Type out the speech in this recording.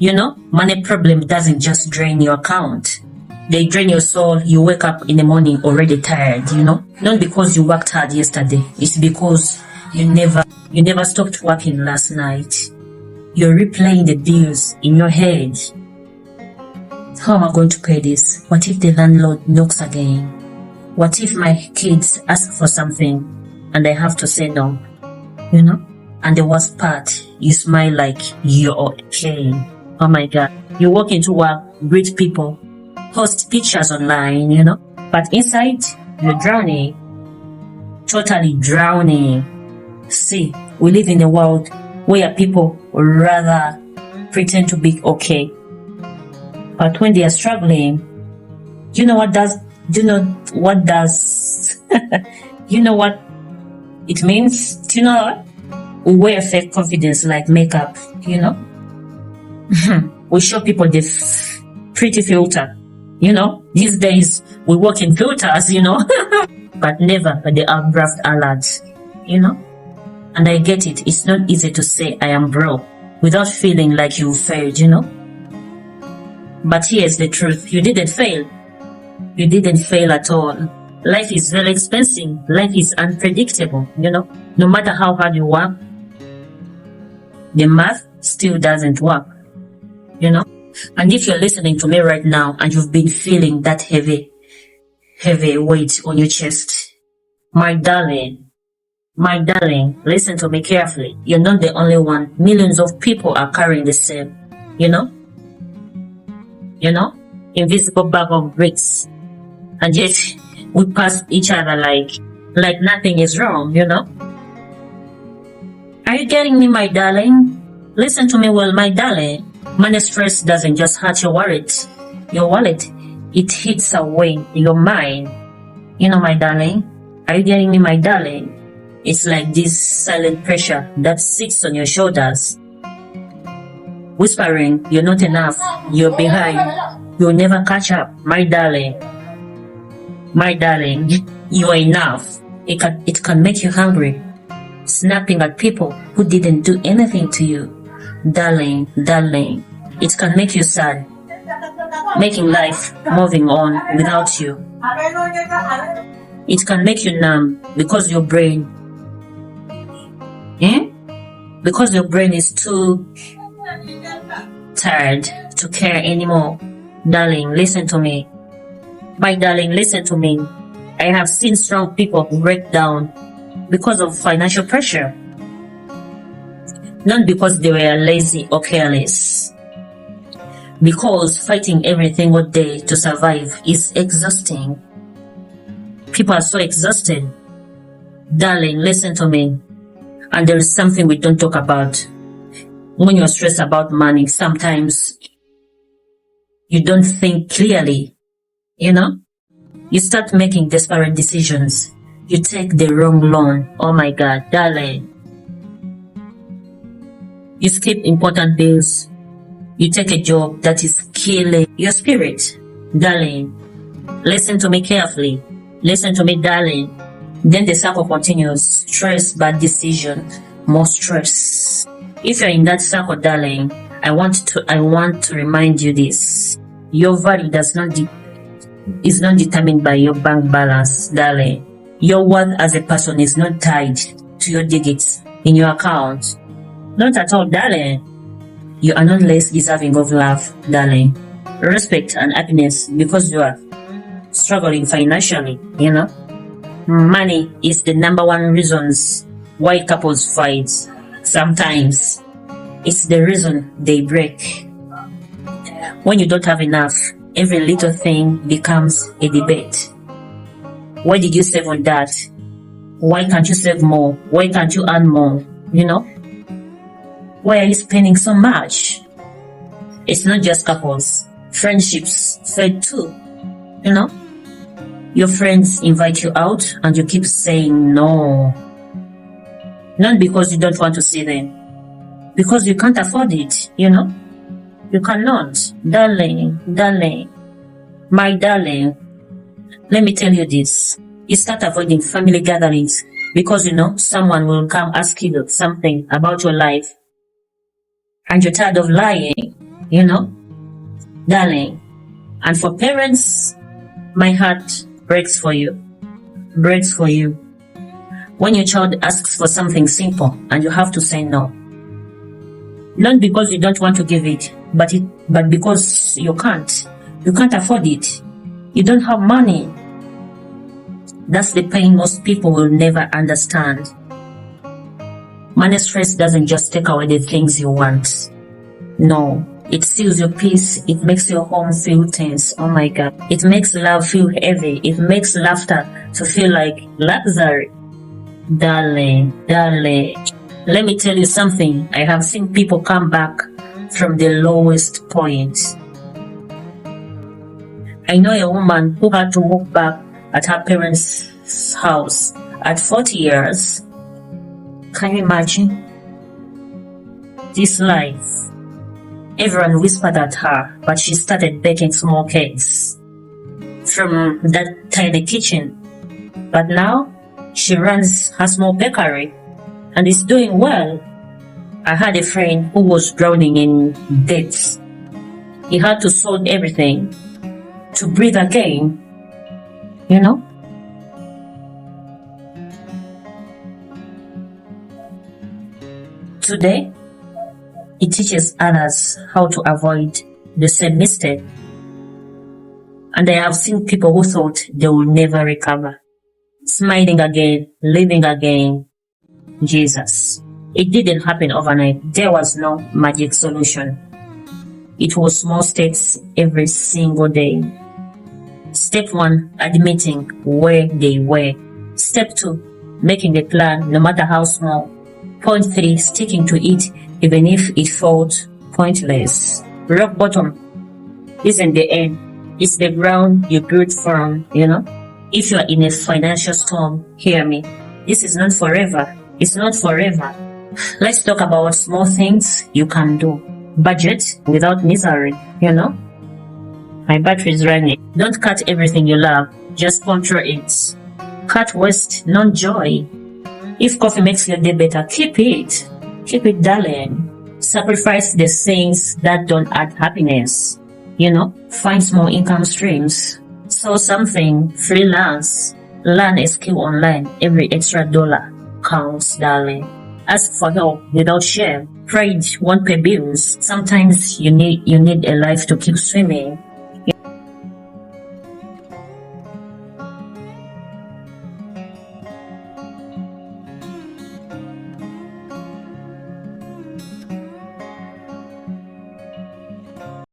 Money problem doesn't just drain your account. They drain your soul. You wake up in the morning already tired, Not because you worked hard yesterday. It's because you never stopped working last night. You're replaying the bills in your head. How am I going to pay this? What if the landlord knocks again? What if my kids ask for something and I have to say no? And the worst part, you smile like you're okay. Oh my God. You walk into work, greet people, post pictures online, But inside, you're drowning. Totally drowning. See, we live in a world where people rather pretend to be okay. But when they are struggling, you know what it means? Do you know what? We wear fake confidence like makeup, We show people the pretty filter, These days, we work in filters, But never the outdraft alerts, And I get it. It's not easy to say I am broke without feeling like you failed, But here's the truth. You didn't fail. You didn't fail at all. Life is very expensive. Life is unpredictable, No matter how hard you work, the math still doesn't work, And if you're listening to me right now and you've been feeling that heavy weight on your chest, my darling, listen to me carefully. You're not the only one. Millions of people are carrying the same, invisible bag of bricks. And yet we pass each other like nothing is wrong, Are you getting me, my darling? Listen to me well, my darling. Money stress doesn't just hurt your wallet. It hits away your mind. My darling. Are you getting me, my darling? It's like this silent pressure that sits on your shoulders, whispering, you're not enough, you're behind, you'll never catch up, my darling. My darling, you are enough. It can make you hungry, snapping at people who didn't do anything to you. Darling, it can make you sad, making life moving on without you. It can make you numb because your brain is too tired to care anymore. Darling, listen to me. My darling, listen to me. I have seen strong people break down because of financial pressure. Not because they were lazy or careless. Because fighting every single day to survive is exhausting. People are so exhausted. Darling, listen to me. And there is something we don't talk about. When you're stressed about money, sometimes you don't think clearly, You start making desperate decisions. You take the wrong loan. Oh my God, darling. You skip important bills. You take a job that is killing your spirit. Darling, listen to me carefully. Listen to me, darling. Then the circle continues. Stress, bad decision, more stress. If you're in that circle, darling, I want to remind you this. Your value is not determined by your bank balance, darling. Your worth as a person is not tied to your digits in your account. Not at all, darling. You are not less deserving of love, darling. Respect and happiness because you are struggling financially, Money is the number one reasons why couples fight. Sometimes it's the reason they break. When you don't have enough, every little thing becomes a debate. Why did you save on that? Why can't you save more? Why can't you earn more? Why are you spending so much? It's not just couples. Friendships fade too. Your friends invite you out and you keep saying no. Not because you don't want to see them. Because you can't afford it, You cannot. Darling. My darling. Let me tell you this. You start avoiding family gatherings because someone will come ask you something about your life. And you're tired of lying. you know, darling. And for parents, my heart breaks for you, breaks for you. When your child asks for something simple and you have to say no, not because you don't want to give it, but because you can't afford it. You don't have money. That's the pain most people will never understand. Money stress doesn't just take away the things you want. No, it steals your peace. It makes your home feel tense. Oh my God. It makes love feel heavy. It makes laughter to feel like luxury. Darling, let me tell you something. I have seen people come back from the lowest point. I know a woman who had to move back at her parents' house at 40 years. Can you imagine? This life. Everyone whispered at her, but she started baking small cakes from that tiny kitchen. But now, she runs her small bakery and is doing well. I had a friend who was drowning in debts. He had to sell everything to breathe again, you know? Today, it teaches others how to avoid the same mistake. And I have seen people who thought they will never recover. Smiling again, living again. Jesus. It didn't happen overnight. There was no magic solution. It was small steps every single day. Step 1, admitting where they were. Step 2, making a plan no matter how small. Point 3, sticking to it even if it felt pointless. Rock bottom isn't the end. It's the ground you built from, you know. If you're in a financial storm, hear me. This is not forever. It's not forever. Let's talk about small things you can do. Budget without misery, you know. My battery is running. Don't cut everything you love. Just control it. Cut waste, not joy. If coffee makes your day better, keep it. Keep it, darling. Sacrifice the things that don't add happiness. You know, find small income streams. Sell something, freelance. Learn a skill online. Every extra dollar counts, darling. Ask for help without shame. Pride won't pay bills. Sometimes you need a life to keep swimming.